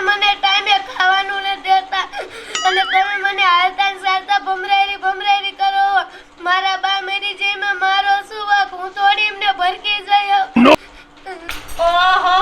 મને ટાઈમે ખાવાનું ન દેતા અને તમે મને હાલતા ચાલતા ભમરાયરી કરો. મારા બા મેરી જેમાં મારો શું વાંક? હું થોડી એમને ભરકી જયો. ઓહો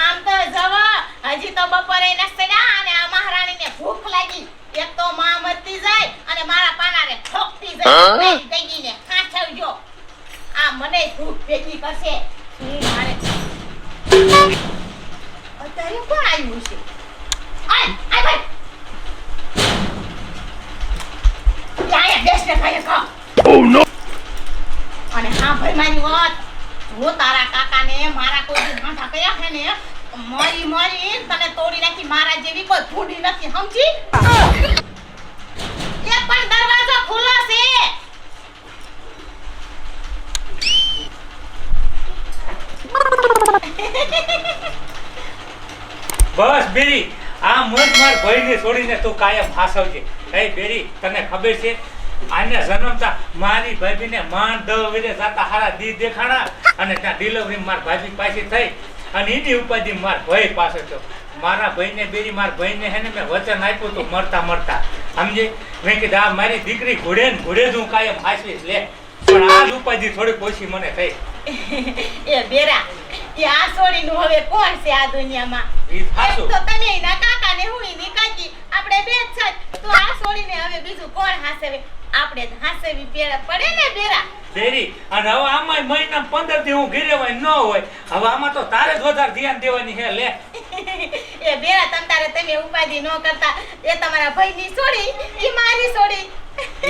આમ તો જવા હજી તો બપોરે નસડા અને આ મહારાણીને ભૂખ લાગી. એક તો માં મરતી જાય અને મારા પાનાને ઠોકતી જાય. બેન ગઈને ખાચવજો. આ મને ભૂખ ભેગી કરશે. મારે અત્યારે કોણ આવ્યું છે? આય ભાઈ યા બેસને ખાય ખા. ઓ નો. અને હા ભાઈ મારી વાત, જો તારા કાકાને મારા કોઈ ઢાંઢા કર્યા છે ને, મારી તને તોડી નાખી. મારા જેવી કોઈ ભૂંડી નથી, સમજી? એ પણ દરવાજો ખુલ્લો છે. બસ બેરી, આ મોજ માર ભાઈને છોડીને તું કાયમ ફાસવજે. એ બેરી, તને ખબર છે આને જન્મતા મારી ભાભીને માંડ 10 વેરે જાતા હારા દી દેખાણા અને ત્યાં ડિલિવરી માર ભાભી પાછી થઈ અને એની ઉપાધિ માર ભાઈ પાસે થયો. મારા ભાઈને બેરી, મારા ભાઈને હે ને મેં વચન આપ્યું તું મરતા સમજે. મેં કીધું આ મારી દીકરી ઘોડે ને ઘોડે જ હું કાયમ હાસવીશ લે, પણ આ જ ઉપાધિ થોડીક ઓછી મને થઈ. એ બેરા, એ આ છોડીનું હવે કોણ છે આ દુનિયામાં? ઈ થાશું તો તને એના કાકા ને હું એની કાકી, આપણે બે જ છે. તો આ છોડીને હવે બીજું કોણ હાસવે? આપણે હાસવી પડે ને બેરા. બેરી, અને હવે આમાં મહિના 15 દી હું ઘરે હોય ન હોય, હવે આમાં તો તારે જ વધારે ધ્યાન દેવાની હે લે. એ બેરા, તમે ઉપાધિ ન કરતા. એ તમારા ભાઈની છોડી, ઈ મારી છોડી.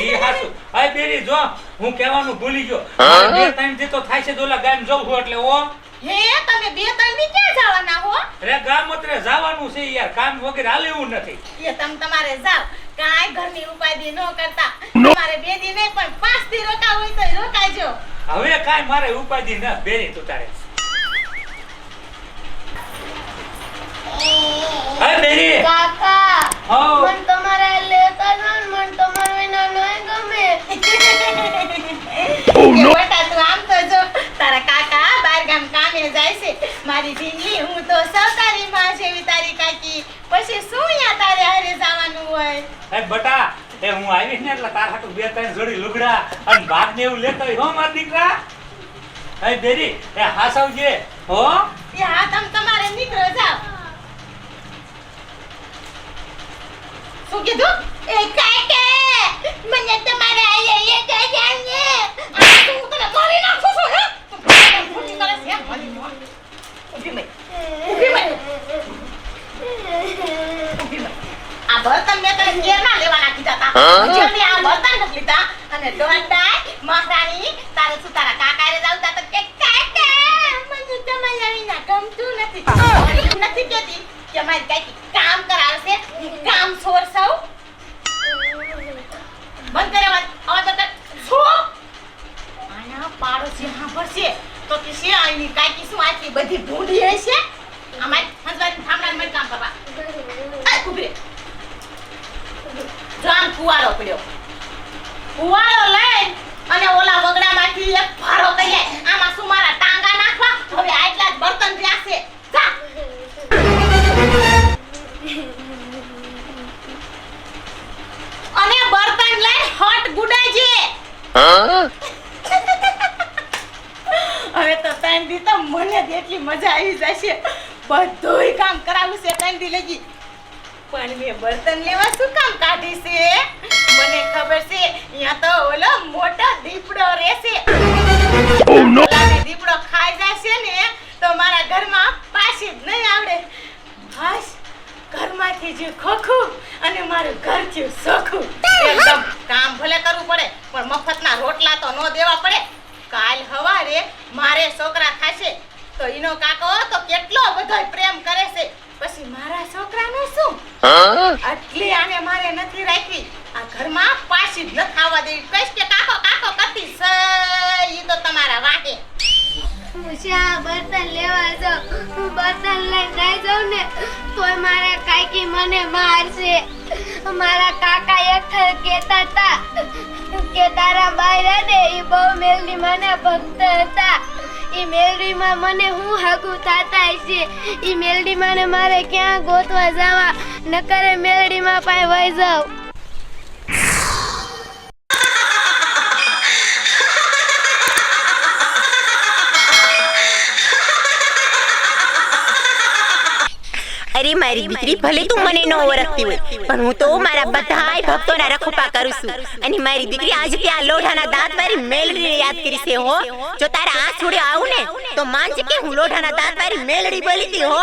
ઈ હાસુ. આ બેરી જો, હું કહેવાનું ભૂલી ગયો. મારે 2-3 દી તો થાય છે દોલા ગામ જવું છું એટલે ઓ હે તમે 2-3 દી ક્યાં જવાના હો? અરે ગામ ઉતરે જવાનું છે યાર, કામ વગર હાલે એવું નથી. એ તમારે જાવ, કાંઈ ઘરની ઉપાધિ ન કરતા. તમારે 2 દી નહીં પણ 5 દી રોકાવ હોય તો રોકાજો. હવે કાંઈ મારે ઉપાધિ ન બેરી તું તારે. હા બેરી કાકા, હો મન તમારે લેતા જાવ ને, મન તમારે વિના નહીં ગમે. બેટા તું આમ તો જો, તારા કાકા બહાર ગામ કામે જાય છે. મારી ઢીંગલી, હું તો સૌ તારી માં જેવી તારી કાકી. પછી શું યા તારે હારે જવાનું હોય? એ બટા, એ હું આવીશ ને એટલે તાર હાટુ 2-3 જોડી લુગડા અને ભાગ ને એવું લેતો હોય હો માર દીકરા. એ બેરી, એ હાસવજે હો. એ હા, તમારે નીકળો જાવ. શું કીધું? એ કાકા, મને તમારે આયા એ કાકાને આ તું તને મારી નાખું છું હે? ઊભી કરે છે મારી મોર. ઊભી મે. આ બર્તન મેં તને કેર ના લેવાના કીધા તા. જલ્દી આ બર્તન નથી લીધા અને દોડાય મહારાણી તારે શું તારા કાકાએ જાવતા તો કે કાકા મને તમારે આવીના ગમતું નથી. એવું નથી કહેતી કે મારી કાકી કામ કરાવશે, કામ છોડ સૌ. બંધ કરે વાત. હવે તો છો આના પાડોશી સાંભળશે તો કે છે આની કાકી શું આટલી બધી ભૂંડી હશે? અમાર હસવારી થામડા મને કામ કરવા. આ કુબરે જાન કુવાળો પડ્યો. કુવાળો લઈ અને ઓલા વગડામાંથી એક ભારો કરી આય. આમાં શું મારા ટાંગા નાખવા? હવે આટલા જ બર્તન રહ્યા છે. જા. અને બર્તન લઈ હટ ગુડાજે. હવે તો 3 દી તો મને જ એટલી મજા આવી જશે. બધુંય કામ કરાવું છે 3 દી લગી. પણ મેં બર્તન લેવા શું કામ કાઢી છે? મને ખબર છે અહીંયા તો ઓલો મોટો દીપડો રહેશે. ઓલાને દીપડો ખાઈ જશે ને તો મારા ઘરમાં પાછી જ નહીં આવડે. બસ ઘરમાંથી જે ખોખું અને મારું ઘર થયું સોખું. એકદમ કામ ભલે કરવું પડે પણ મફતના રોટલા તો ન દેવા પડે. કાલ હવારે મારે છોકરા થાશે તો ઈનો કાકો તો કેટલો બધો પ્રેમ કરે છે. પછી મારા છોકરાનું શું? આટલી આને મારે નથી રાખવી. આ ઘરમાં પાછી જ ન ખાવા દેવી. કઈશ કે કાકો કાકો કરતી છે ઈ તો તમારા વાહે. હું શા બર્તન લેવા જાઉં, હું બર્તન લઈને જાય જાઉં ને તોય મારા કાકી મને મારશે. મારા કાકા એક કહેતા હતા કે તારા બાયરા ને એ બહુ મેલની મને ભક્ત હતા. ઈ મેલડીમાં મને હું હાગું થાતા હશે. ઈ મેલડીમાં ને મારે ક્યાં ગોતવા જવા, નકરે મેલડીમાં પાસે વઈ જાવ. અરે મારી દીકરી, ભલે તું મને ન ઓળખતી હોય, પણ હું તો મારા બધાય ભક્તોના રખોપા કરું છું. અને મારી દીકરી, આજે ત્યાં લોઢાના દાંત વાળી મેલડીને યાદ કરી છે હો. જો તારા આ છોડે આવું ને તો માનજે કે હું લોઢાના દાંત વાળી મેલડી બોલી હતી હો.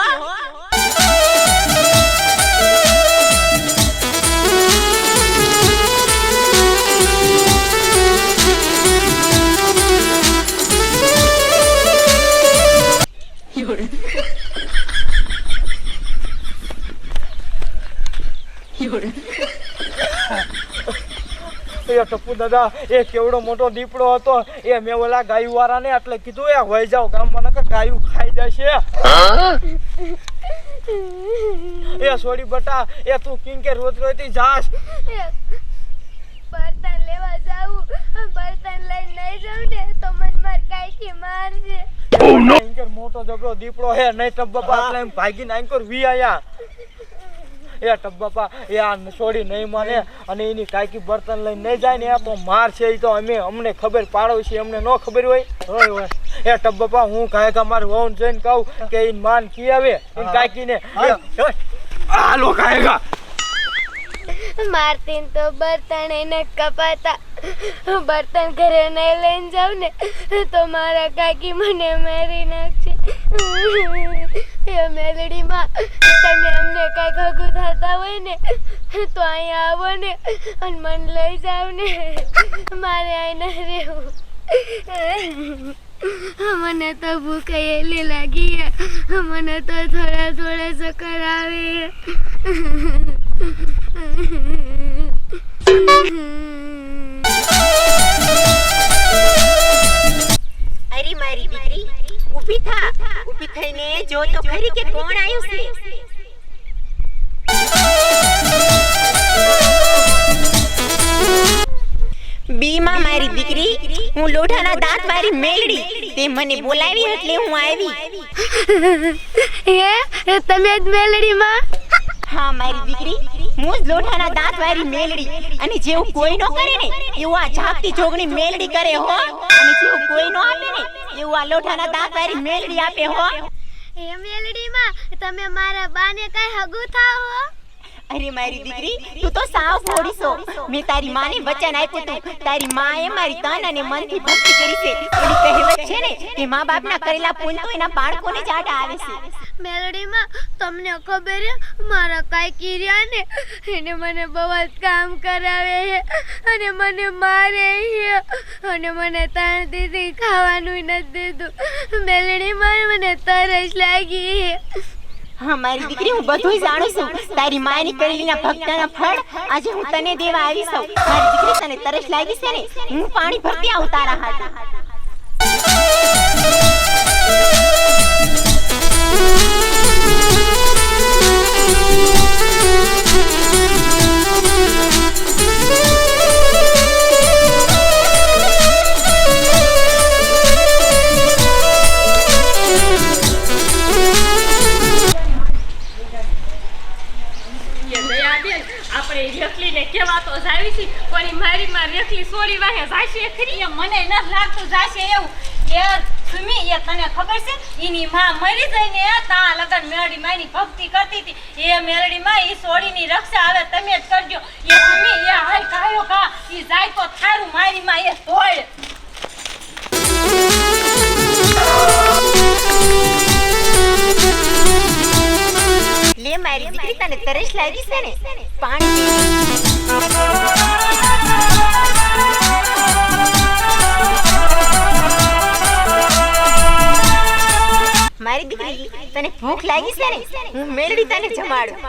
એ ટપ્પુ દાદા, એ કેવડો મોટો દીપડો હતો. એ મેં ઓલા ગાયું વાળાને એટલે કીધું, એ વહી જાવ ગામમાં, નકર ગાયું ખાઈ જશે. એ સોડી બટા, એ તું કિંકે રોજ રોજથી જાસ. બર્તન લેવા જાવું, બર્તન લઈને નહીં જાઉં ને તો મન માર કાઈકી મારશે. કિંકર મોટો જબરો દીપડો હે, નહીં ટબ્બા એટલે એમ ભાગીને આંકર વી આયા. એ ટબ્બાપા, એ આ છોડી નહીં માને અને એની કાકી બર્તન લઈને નહીં જાય ને તો માર છે. તો અમને ખબર પાડો છે, અમને ન ખબર હોય. એ ટબ્બાપા, હું કાયકા મારું વહુને જોઈને કહું કે એની માન કી આવે એની કાકીને. હાલો કાયકા. મારતીન તો બર્તન એને કપાતા, બર્તન ઘરે નહીં લઈને જાઉં ને તો મારા કાકી મને મારી નાખશે. એ મેલડીમાં, તમે અમને કઈ ખગું થતા હોય ને તો અહીંયા આવો ને અને મને લઈ જાવ ને, મારે અહીં ન રહેવું. મને તો ભૂખ એલી લાગી, મને તો થોડા થોડા ચક્કર આવે. અરે મારી દીકરી, ઊભી થા. ઊભી થઈને જો તો ખરી કે કોણ આવ્યું છે. બીમાં મારી દીકરી, હું લોઢાના દાંત વાળી મેલડી, તે મને બોલાવી એટલે હું આવી. હે, તમે જ મેલડીમાં? હા મારી દીકરી, હું જ લોઢાના દાંત વાળી મેલડી. અને જેવું કોઈ નો કરે ને એવું આ જાગતી જોગણી મેલડી કરે હો. અને જેવું કોઈ નો આપે ને એવું આ લોઢાના દાંત વાળી મેલડી આપે હો. એ મેલડીમાં, તમે મારા બાને કઈ હગું થાવ હો? અરે મારી દીકરી, તું તો સાવ ભોળી છો. મેં તારી માને વચન આપ્યું હતું. તારી માએ મારી તન અને મનથી ભક્તિ કરી છે. એની કહેવત છે ને કે મા બાપના કરેલા પુણ્ય તો એના બાળકોને જ આડા આવે છે. મેલડીમાં, તમને ખબર હે, મારા કાકી રહ્યા ને એને મને બહુ જ કામ કરાવે છે અને મને મારે છે અને મને તાણ દીધી, ખાવાનું નથી દીધું. મેલડીમાં મને તરસ લાગી છે. હા મારી દીકરી, હું બધું જાણું છું. તારી માની કરેલીના ભક્તના ફળ આજે હું તને દેવા આવી છું. મારી દીકરી, તને તરસ લાગી છે ને, હું પાણી ભરતી આવું તારા હાથ. કેવા તો જાવી છે, પણ મારી માં રેખલી સોડી વાહે જાશે ખરી. મને ન લાગતું જાશે એવું. યાર સુમી, એ તને ખબર છે ઈની માં મરી જઈને તા લગન મેલડી માની ભક્તિ કરતી હતી. એ મેલડી માં ઈ સોડીની રક્ષા હવે તમે જ કરજો. એ સુમી, એ હાલ કાયો કા ઈ જાય તો થારું, મારી માં એ તોડ. લે મારી દીકરી, તને તરસ લાગી છે ને, પાણી પી. મારી દીકરી, તને ભૂખ લાગી છે ને, હું મેલડી તને જમાડું.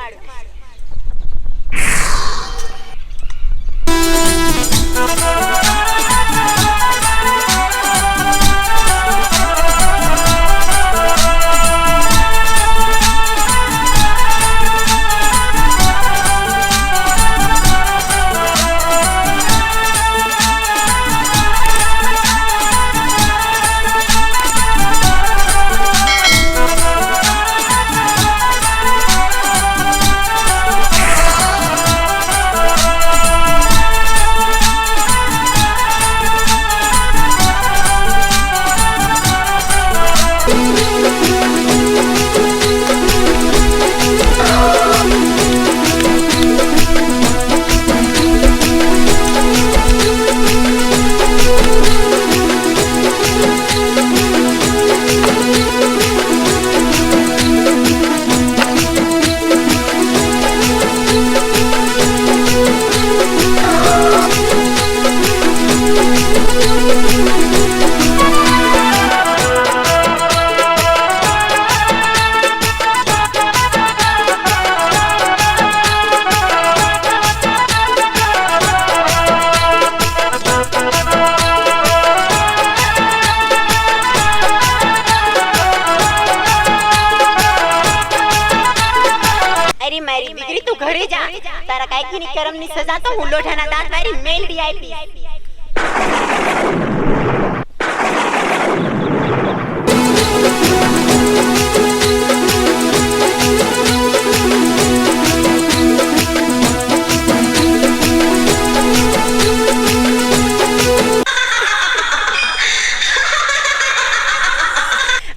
અરે મારી દીકરી તું ઘરે જા, તારા કાયકીની કરમની સજા તો હું લોઢાના દાંત વાળી મેલડી આપીશ.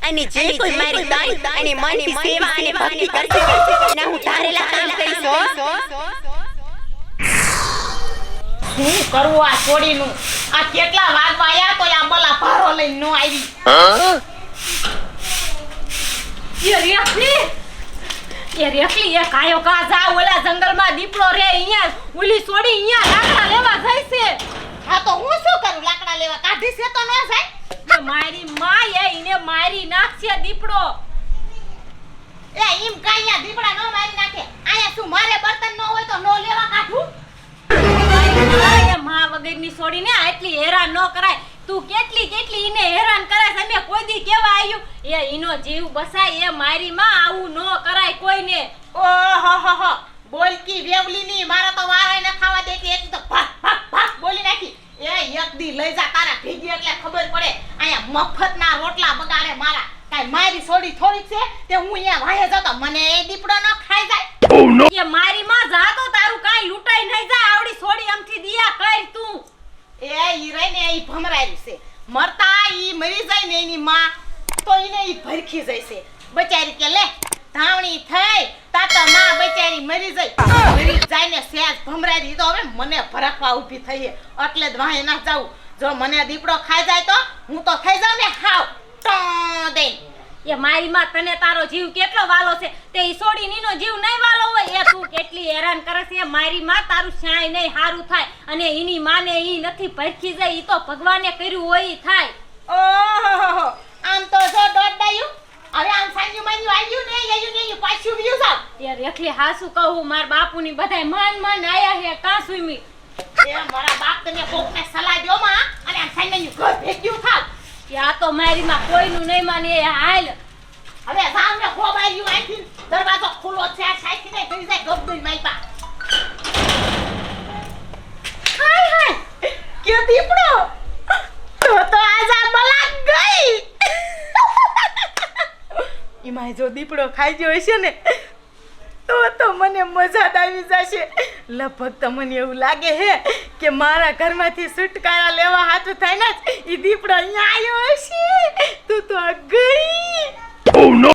અને જે કોઈ મારી તન અને મનની સેવા અને ભક્તિ કરશે એના હું ધારેલા કામ કરીશ હો. શું કરવું આ છોડીનું? આ કેટલા વાગવા આયા તો આ બલા ભારો લઈને નો આવી. એ રેખલી એ કાયો કા જા ઓલા જંગલમાં દીપડો રે અહીંયા ઓલી છોડી અહીંયા લાકડા લેવા જાય છે. હા તો હું શું કરું? લાકડા લેવા કાઢી છે તો ન જાય. મારી માં એને મારી નાખશે દીપડો. એ એમ કાયા દીપડા નો મારી નાખે. આયા શું મારે બર્તન નો હોય તો નો લેવા કાઢું? એ માં વગરની છોડીને આટલી હેરાન ન કરાય. તું કેટલી ઈને હેરાન કરે છે. અમે કોઈ દી કેવા આવ્યું એ ઈનો જીવ બસાય એ મારી માં આવું ન કરાય કોઈને. ઓહો બોલકી વેવલીની મારા તો વારાય ન ખાવા દે કે એક તો ભાગ ભાગ ભાગ બોલી નાખી. એ એક દી લઈ જા તારા ભેગી એટલે ખબર પડે. અહીંયા મફતના રોટલા બગાડે મારા. કાઈ મારી છોડી થોડીક છે તે હું અહીંયા વાહે જતો મને એ દીપડો ન ખાઈ જાય. એ મારી માં જા તો તારું કાઈ લૂંટાઈ નહીં જાય. આવડી છોડી અમથી દિયા કર તું. એ ઈ રહી ને ઈ ભમરાઈ છે. મરતા ઈ મરી જાય ને એની માં તો ઈને ઈ ભરખી જાય છે. બચારી કે લે ધાવણી થઈ તા તો માં બચારી મરી જાય. મરી જાય ને સેજ ભમરાઈ તો હવે મને ભરખવા ઊભી થઈ એટલે જ વાહે ના જાઉં. જો મને દીપડો ખાઈ જાય તો હું તો થઈ જાઉં ને હાવ ટો દે. એ મારી માં તને તારો જીવ કેટલો વાલો છે તે ઈ છોડી નીનો જીવ નહીં વાલો હોય. એ તું કેટલી હેરાન કરે છે. મારી માં તારું શાય નહીં હારું થાય અને ઈની માને ઈ નથી ભરખી જાય. ઈ તો ભગવાને કર્યું હોય ઈ થાય. ઓહો આમ તો જો દોડાયું હવે આમ સાંજુ માન્યું આવ્યું ને પાછું વ્યુ જાવ. એ રેખલી હાસુ કહું માર બાપુની બધાય માન આયા હે કા સુઈમી. એ મારા બાપ તને કોકને સલાહ દ્યો માં અને આમ સાંજુ ઘર ભેગ્યું થાવ. આ તો મારી માં કોઈનું નહીં માને. એ હાલ હવે સામે ખોબાયું આથી દરવાજો ખુલ્લો છે. આ સાઈથી નહીં કરી જાય ગબડુઈ માઈપા. હાય કે દીપડો તો આજા બલાક ગઈ. ઈમાં જો દીપડો ખાઈ ગયો હશે ને તો મને મજા જ આવી જશે. લગભગ તો મને એવું લાગે હે કે મારા ઘરમાંથી છુટકારા લેવા હાથું થાય ને ઈ દીપડો અહીંયા આવ્યો હશે. તું તો ગઈ. Oh no!